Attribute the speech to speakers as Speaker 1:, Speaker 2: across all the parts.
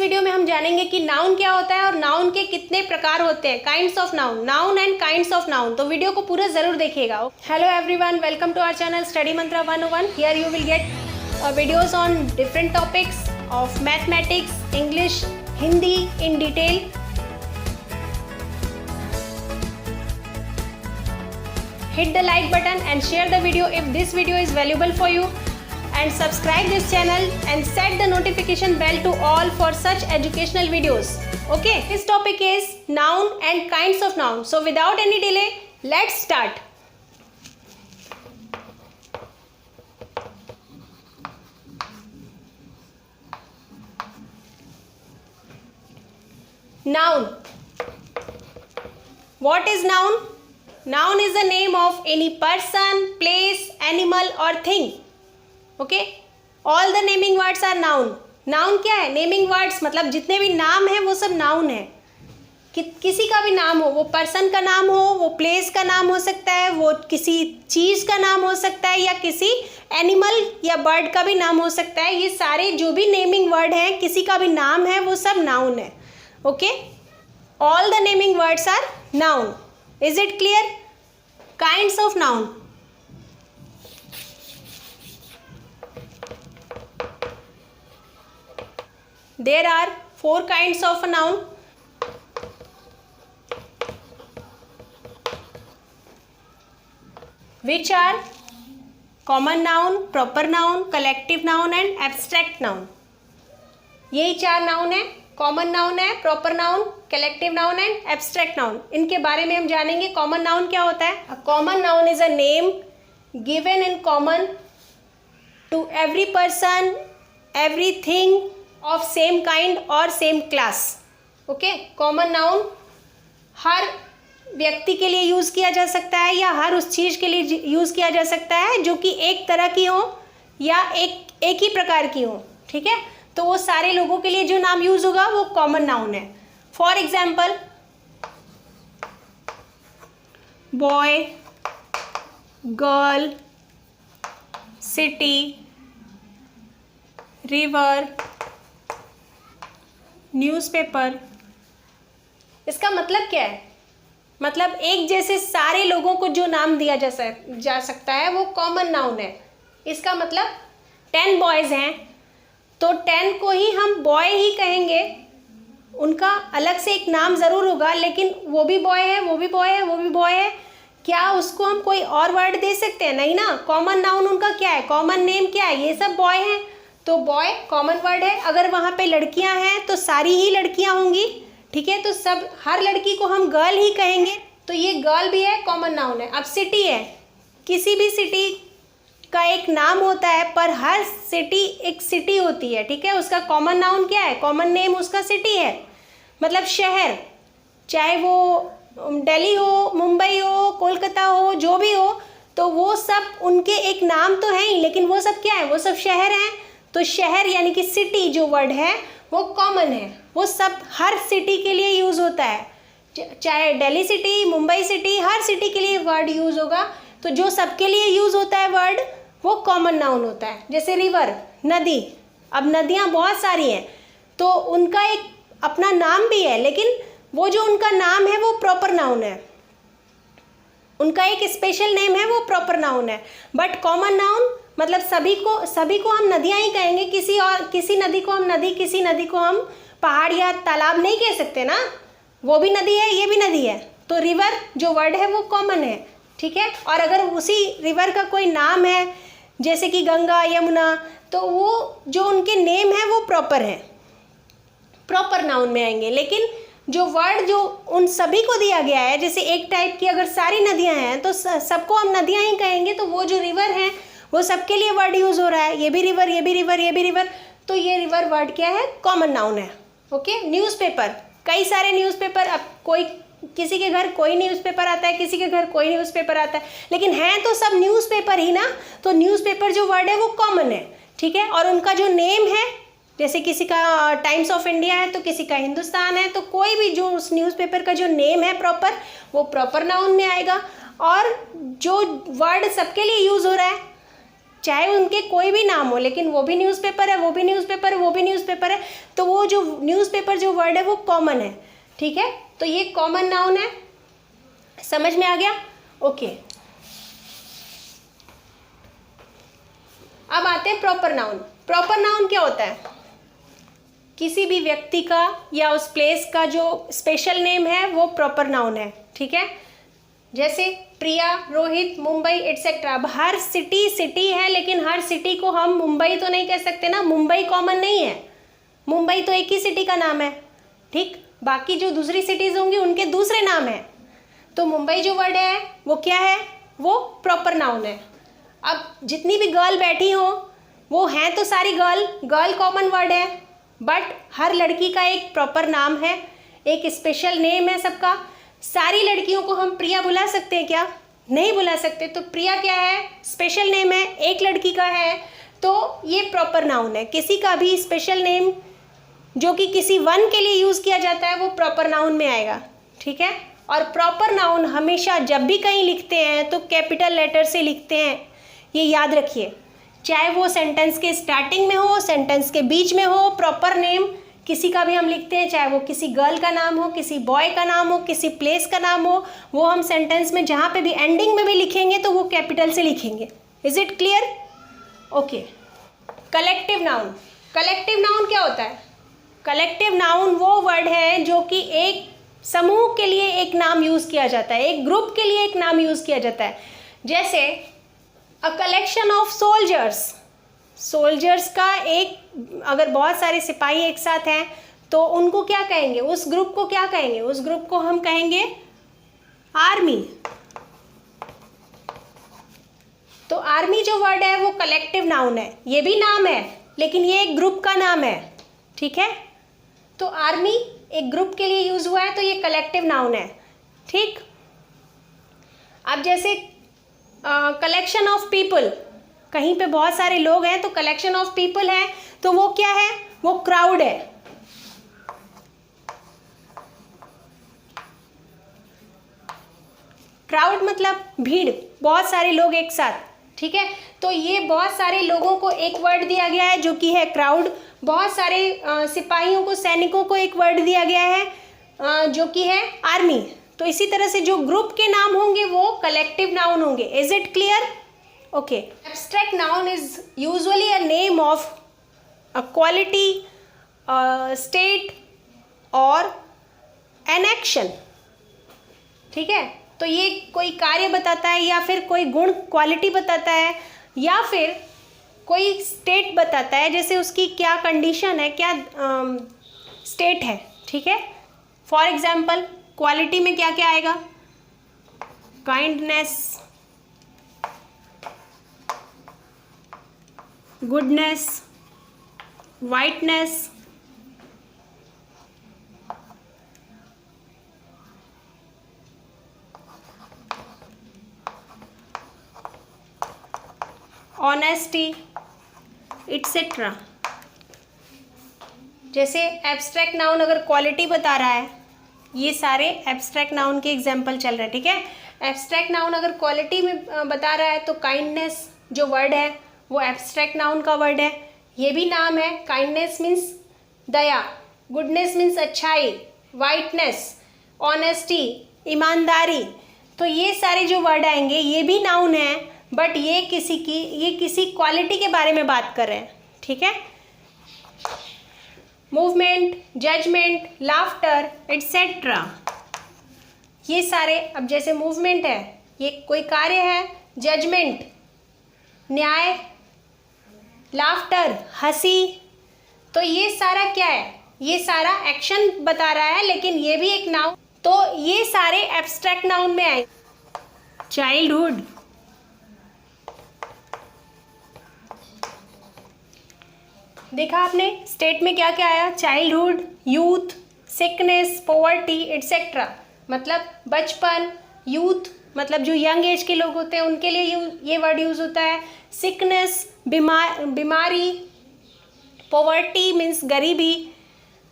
Speaker 1: Video में हम जानेंगे कि नाउन क्या होता है और नाउन के कितने प्रकार होते हैं, kinds of noun, noun and kinds of noun. तो वीडियो को पूरा जरूर देखिएगा। Hello everyone, welcome to our channel study mantra 101। Here you will get videos on different topics of mathematics, English, Hindi in detail. Hit the like button and share the video if this video is valuable for you, and subscribe this channel and set the notification bell to all for such educational videos. Okay, this topic is noun and kinds of noun. So without any delay, let's start. Noun. What is noun? Noun is the name of any person, place, animal or thing. Okay? All the naming words are noun. Noun क्या है? Naming words मतलब जितने भी नाम हैं वो सब noun है। किसी का भी नाम हो, वो पर्सन का नाम हो, वो प्लेस का नाम हो सकता है, वो किसी चीज़ का नाम हो सकता है, या किसी एनिमल या बर्ड का भी नाम हो सकता है। ये सारे जो भी नेमिंग वर्ड हैं, किसी का भी नाम है, वो सब नाउन है। Okay? All the naming words are noun. Is it clear? Kinds of noun. There are 4 kinds of a noun. Which are common noun, proper noun, collective noun and abstract noun. यही 4 noun है। Common noun है, proper noun, collective noun and abstract noun. इनके बारे में हम जानेंगे। Common noun क्या होता है? A common noun is a name given in common to every person, everything of same kind और same class. Okay? Common noun हर व्यक्ति के लिए यूज़ किया जा सकता है या हर उस चीज़ के लिए यूज़ किया जा सकता है जो कि एक तरह की हो या एक ही प्रकार की हो। ठीक है? तो वो सारे लोगों के लिए जो नाम यूज होगा वो कॉमन नाउन है। For example, boy, girl, city, river, newspaper. इसका मतलब क्या है? मतलब एक जैसे सारे लोगों को जो नाम दिया जा सकता है वो कॉमन नाउन है। इसका मतलब 10 बॉयज़ हैं तो 10 को ही हम बॉय ही कहेंगे। उनका अलग से एक नाम ज़रूर होगा, लेकिन वो भी बॉय है, वो भी बॉय है, वो भी बॉय है। क्या उसको हम कोई और वर्ड दे सकते हैं? नहीं ना। कॉमन नाउन उनका क्या है? कॉमन नेम क्या है? ये सब बॉय हैं तो बॉय कॉमन वर्ड है। अगर वहाँ पे लड़कियाँ हैं तो सारी ही लड़कियाँ होंगी। ठीक है? तो सब हर लड़की को हम गर्ल ही कहेंगे, तो ये गर्ल भी है, कॉमन नाउन है। अब सिटी है, किसी भी सिटी का एक नाम होता है, पर हर सिटी एक सिटी होती है। ठीक है? उसका कॉमन नाउन क्या है? कॉमन नेम उसका सिटी है। मतलब शहर, चाहे वो दिल्ली हो, मुंबई हो, कोलकाता हो, जो भी हो, तो वो सब उनके एक नाम तो है ही, लेकिन वो सब क्या है? वो सब शहर हैं। तो शहर यानी कि सिटी जो वर्ड है वो कॉमन है, वो सब हर सिटी के लिए यूज़ होता है। चाहे दिल्ली सिटी, मुंबई सिटी, हर सिटी के लिए वर्ड यूज़ होगा। तो जो सबके लिए यूज़ होता है वर्ड वो कॉमन नाउन होता है। जैसे रिवर, नदी। अब नदियाँ बहुत सारी हैं तो उनका एक अपना नाम भी है, लेकिन वो जो उनका नाम है वो प्रॉपर नाउन है। उनका एक स्पेशल नेम है, वो प्रॉपर नाउन है। बट कॉमन नाउन मतलब सभी को हम नदियाँ ही कहेंगे। किसी नदी को हम नदी, किसी नदी को हम पहाड़ या तालाब नहीं कह सकते ना। वो भी नदी है, ये भी नदी है। तो रिवर जो वर्ड है वो कॉमन है। ठीक है? और अगर उसी रिवर का कोई नाम है, जैसे कि गंगा, यमुना, तो वो जो उनके नेम है वो प्रॉपर है, प्रॉपर नाउन में आएंगे। लेकिन जो वर्ड जो उन सभी को दिया गया है, जैसे एक टाइप की अगर सारी नदियां हैं तो सबको हम नदियां ही कहेंगे, तो वो जो रिवर है वो सबके लिए वर्ड यूज़ हो रहा है। ये भी रिवर, ये भी रिवर, ये भी रिवर, तो ये रिवर वर्ड क्या है? कॉमन नाउन है। ओके? न्यूज़पेपर, कई सारे न्यूज़पेपर। अब किसी के घर कोई न्यूज़पेपर आता है, किसी के घर कोई न्यूज़पेपर आता है, लेकिन हैं तो सब न्यूज़पेपर ही ना। तो न्यूज़पेपर जो वर्ड है वो कॉमन है। ठीक है? और उनका जो नेम है, जैसे किसी का टाइम्स ऑफ इंडिया है तो किसी का हिंदुस्तान है, तो कोई भी जो उस न्यूज़पेपर का जो नेम है प्रॉपर, वो प्रॉपर नाउन में आएगा। और जो वर्ड सबके लिए यूज़ हो रहा है चाहे उनके कोई भी नाम हो, लेकिन वो भी न्यूज़पेपर है, वो भी न्यूज़पेपर है, वो भी न्यूज़पेपर है, तो वो जो न्यूज़पेपर जो वर्ड है वो कॉमन है, ठीक है। तो ये कॉमन नाउन है, समझ में आ गया? ओके। अब आते हैं प्रॉपर नाउन। प्रॉपर नाउन क्या होता है? किसी भी व्यक्ति का या उस प्लेस का जो स्पेशल नेम है वो प्रॉपर नाउन है, ठीक है। जैसे प्रिया, रोहित, मुंबई एटसेट्रा। अब हर सिटी है, लेकिन हर सिटी को हम मुंबई तो नहीं कह सकते ना, मुंबई कॉमन नहीं है, मुंबई तो एक ही सिटी का नाम है, ठीक। बाकी जो दूसरी सिटीज़ होंगी उनके दूसरे नाम है। तो मुंबई जो वर्ड है वो क्या है? वो प्रॉपर नाउन है। अब जितनी भी गर्ल बैठी हो वो हैं तो सारी गर्ल कॉमन वर्ड है, बट हर लड़की का एक प्रॉपर नाम है, एक स्पेशल नेम है सबका। सारी लड़कियों को हम प्रिया बुला सकते हैं क्या? नहीं बुला सकते। तो प्रिया क्या है? स्पेशल नेम है, एक लड़की का है, तो ये प्रॉपर नाउन है। किसी का भी स्पेशल नेम जो कि किसी वन के लिए यूज़ किया जाता है वो प्रॉपर नाउन में आएगा, ठीक है। और प्रॉपर नाउन हमेशा जब भी कहीं लिखते हैं तो कैपिटल लेटर से लिखते हैं, ये याद रखिए। चाहे वो सेंटेंस के स्टार्टिंग में हो, सेंटेंस के बीच में हो, प्रॉपर नेम किसी का भी हम लिखते हैं, चाहे वो किसी गर्ल का नाम हो, किसी बॉय का नाम हो, किसी प्लेस का नाम हो, वो हम सेंटेंस में जहाँ पे भी एंडिंग में भी लिखेंगे तो वो कैपिटल से लिखेंगे। Is it clear? Okay. Collective noun. Collective noun क्या होता है? कलेक्टिव नाउन वो वर्ड है जो कि एक समूह के लिए एक नाम यूज़ किया जाता है, एक ग्रुप के लिए एक नाम यूज़ किया जाता है। जैसे a collection of soldiers. Soldiers का एक, अगर बहुत सारे सिपाही एक साथ हैं तो उनको क्या कहेंगे? उस ग्रुप को क्या कहेंगे? उस ग्रुप को हम कहेंगे आर्मी। तो आर्मी जो वर्ड है वो कलेक्टिव नाउन है, ये भी नाम है लेकिन ये एक ग्रुप का नाम है, ठीक है। तो आर्मी एक ग्रुप के लिए यूज हुआ है तो ये कलेक्टिव नाउन है, ठीक। अब जैसे कलेक्शन ऑफ पीपल, कहीं पे बहुत सारे लोग हैं तो कलेक्शन ऑफ पीपल है, तो वो क्या है? वो क्राउड है। क्राउड मतलब भीड़, बहुत सारे लोग एक साथ, ठीक है। तो ये बहुत सारे लोगों को एक वर्ड दिया गया है जो कि है क्राउड। बहुत सारे सिपाहियों को, सैनिकों को एक वर्ड दिया गया है जो कि है आर्मी। तो इसी तरह से जो ग्रुप के नाम होंगे वो कलेक्टिव नाउन होंगे। Is it clear? Okay. Abstract noun is usually a name of a quality, state और एन एक्शन, ठीक है। तो ये कोई कार्य बताता है या फिर कोई गुण, क्वालिटी बताता है, या फिर कोई स्टेट बताता है, जैसे उसकी क्या कंडीशन है, क्या स्टेट है, ठीक है। फॉर एग्जाम्पल क्वालिटी में क्या क्या आएगा? Kindness, goodness, whiteness, honesty, et cetera. जैसे एब्स्ट्रैक्ट नाउन अगर क्वालिटी बता रहा है, ये सारे एब्स्ट्रैक्ट नाउन के एग्जाम्पल चल रहे हैं, ठीक है। एब्स्ट्रैक्ट नाउन अगर क्वालिटी में बता रहा है तो काइंडनेस जो वर्ड है वो एब्स्ट्रैक्ट नाउन का वर्ड है, ये भी नाम है। काइंडनेस मीन्स दया, गुडनेस मीन्स अच्छाई, वाइटनेस ऑनेस्टी ईमानदारी। तो ये सारे जो वर्ड आएंगे ये भी नाउन है, बट ये किसी क्वालिटी के बारे में बात कर रहे हैं, ठीक है। मूवमेंट, जजमेंट, लाफ्टर एटसेट्रा, ये सारे। अब जैसे मूवमेंट है, ये कोई कार्य है, जजमेंट न्याय, लाफ्टर हंसी, तो ये सारा क्या है? ये सारा एक्शन बता रहा है, लेकिन ये भी एक नाउन। तो ये सारे एब्स्ट्रैक्ट नाउन में आए। चाइल्डहुड, देखा आपने स्टेट में क्या क्या आया? Childhood, youth, sickness, poverty etcetera. मतलब बचपन, यूथ मतलब जो यंग एज के लोग होते हैं उनके लिए ये वर्ड यूज होता है। सिकनेस बीमारी, पॉवर्टी मीन्स गरीबी।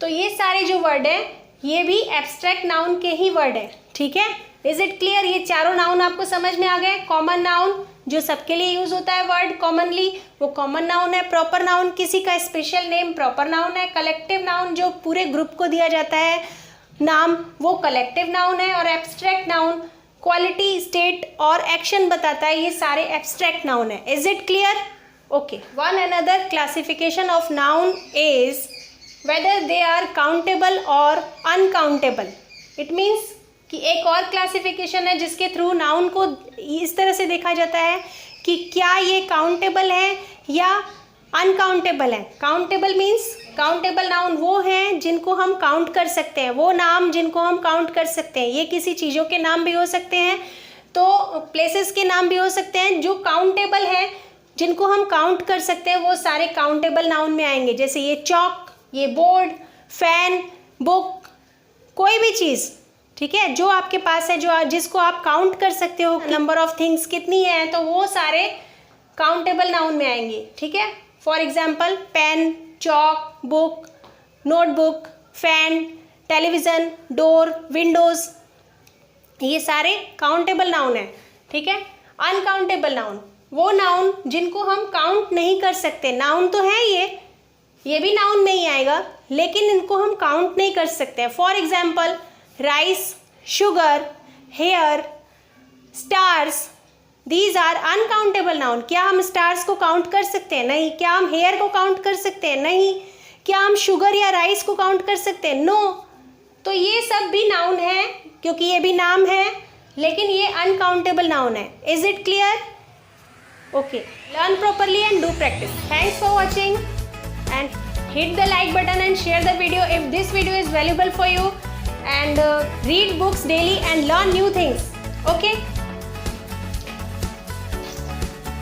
Speaker 1: तो ये सारे जो वर्ड हैं ये भी एब्स्ट्रैक्ट नाउन के ही वर्ड है, ठीक है। Is it clear? ये चारों नाउन आपको समझ में आ गए? कॉमन नाउन जो सबके लिए यूज होता है वर्ड कॉमनली, वो कॉमन नाउन है। प्रॉपर नाउन किसी का स्पेशल नेम प्रॉपर नाउन है। कलेक्टिव नाउन जो पूरे ग्रुप को दिया जाता है नाम, वो कलेक्टिव नाउन है। और एब्स्ट्रैक्ट नाउन क्वालिटी, स्टेट और एक्शन बताता है, ये सारे एब्स्ट्रैक्ट नाउन है। Is it clear? Okay. One another classification of noun is whether they are countable और अनकाउंटेबल। इट मीन्स कि एक और क्लासिफिकेशन है जिसके थ्रू नाउन को इस तरह से देखा जाता है कि क्या ये काउंटेबल है या अनकाउंटेबल है। काउंटेबल मीन्स काउंटेबल नाउन वो हैं जिनको हम काउंट कर सकते हैं, वो नाम जिनको हम काउंट कर सकते हैं। ये किसी चीज़ों के नाम भी हो सकते हैं, तो प्लेसेस के नाम भी हो सकते हैं। जो काउंटेबल हैं, जिनको हम काउंट कर सकते हैं, वो सारे काउंटेबल नाउन में आएंगे। जैसे ये चॉक, ये बोर्ड, फैन, बुक, कोई भी चीज़, ठीक है, जो आपके पास है, जो जिसको आप काउंट कर सकते हो, नंबर ऑफ थिंग्स कितनी है, तो वो सारे काउंटेबल नाउन में आएंगे। ठीक है, for example pen, chalk, book, notebook, fan, television, door, windows, ये सारे काउंटेबल नाउन है। ठीक है। अनकाउंटेबल नाउन वो नाउन जिनको हम काउंट नहीं कर सकते। नाउन तो है ये भी नाउन में ही आएगा, लेकिन इनको हम काउंट नहीं कर सकते। For example rice, sugar, hair, stars, these are uncountable noun. क्या हम स्टार्स को काउंट कर सकते हैं? नहीं। क्या हम हेयर को काउंट कर सकते हैं? नहीं। क्या हम शुगर या राइस को काउंट कर सकते हैं? नो। तो ये सब भी नाउन है, क्योंकि ये भी नाम है, लेकिन ये अनकाउंटेबल नाउन है। Is it clear? Okay, learn properly and do practice. Thanks for watching and hit the like button and share the video if this video is valuable for you, and read books daily and learn new things. Okay.